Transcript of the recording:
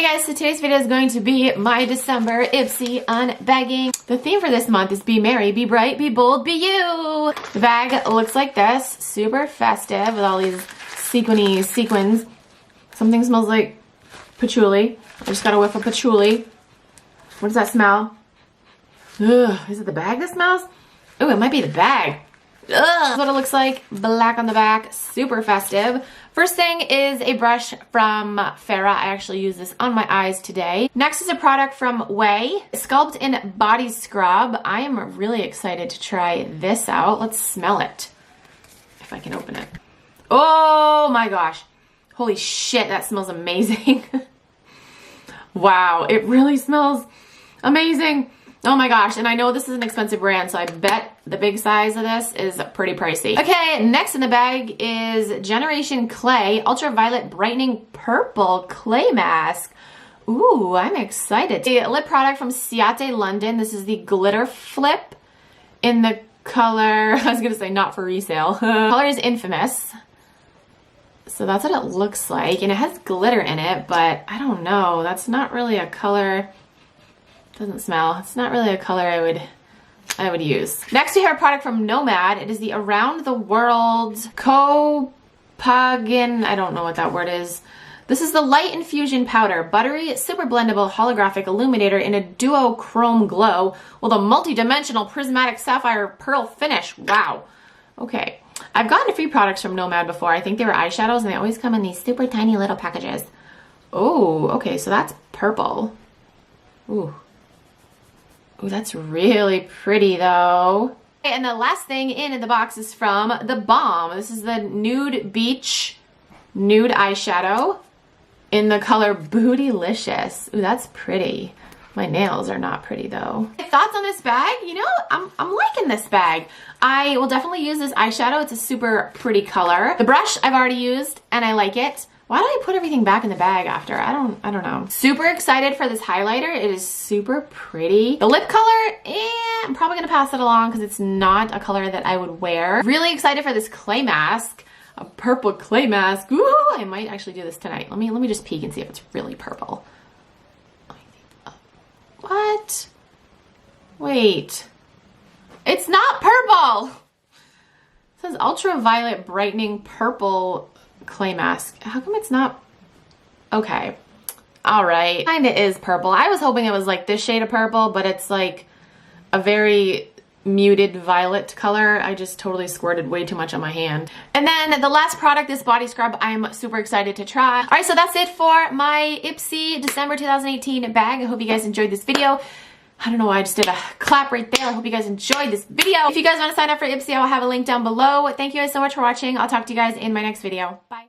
Hey guys, so today's video is going to be my December IPSY unbagging. The theme for this month is be merry, be bright, be bold, be you. The bag looks like this, super festive with all these sequins. Something smells like patchouli. I just got a whiff of patchouli. What does that smell? Ugh, is it the bag that smells? Oh, it might be the bag. Ugh. That's what it looks like. Black on the back, super festive. First thing is a brush from Farrah. I actually used this on my eyes today. Next is a product from Way, Sculpt in Body Scrub. I am really excited to try this out. Let's smell it, if I can open it. Oh my gosh. Holy shit, that smells amazing. Wow, it really smells amazing. Oh my gosh, and I know this is an expensive brand, so I bet the big size of this is pretty pricey. Okay, next in the bag is Generation Clay Ultraviolet Brightening Purple Clay Mask. Ooh, I'm excited. A lip product from Ciate, London. This is the Glitter Flip in the color, I was gonna say not for resale. Color is Infamous. So that's what it looks like, and it has glitter in it, but I don't know. That's not really a color. Doesn't smell. It's not really a color I would use. Next we have a product from Nomad. It is the Around the World Keepin. I don't know what that word is. This is the Light Infusion Powder, buttery, super blendable holographic illuminator in a duo chrome glow with a multi-dimensional prismatic sapphire pearl finish. Wow. Okay. I've gotten a few products from Nomad before. I think they were eyeshadows and they always come in these super tiny little packages. Oh, okay. So that's purple. Ooh. Oh, that's really pretty though. And the last thing in the box is from the Balm. This is the Nude Beach Nude Eyeshadow in the color Bootylicious. Ooh, that's pretty. My nails are not pretty though. Thoughts on this bag? You know, I'm liking this bag. I will definitely use this eyeshadow. It's a super pretty color. The brush I've already used and I like it. Why do I put everything back in the bag after? I don't know. Super excited for this highlighter. It is super pretty. The lip color, I'm probably gonna pass it along because it's not a color that I would wear. Really excited for this clay mask. A purple clay mask. Ooh, I might actually do this tonight. Let me just peek and see if it's really purple. What? Wait. It's not purple! It says ultraviolet brightening purple clay mask. How come it's not? Okay. All right. Kinda is purple. I was hoping it was like this shade of purple, but it's like a very muted violet color. I just totally squirted way too much on my hand. And then the last product, this body scrub, I'm super excited to try. All right, so that's it for my IPSY December 2018 bag. I hope you guys enjoyed this video. I don't know why I just did a clap right there. I hope you guys enjoyed this video. If you guys want to sign up for IPSY, I'll have a link down below. Thank you guys so much for watching. I'll talk to you guys in my next video. Bye.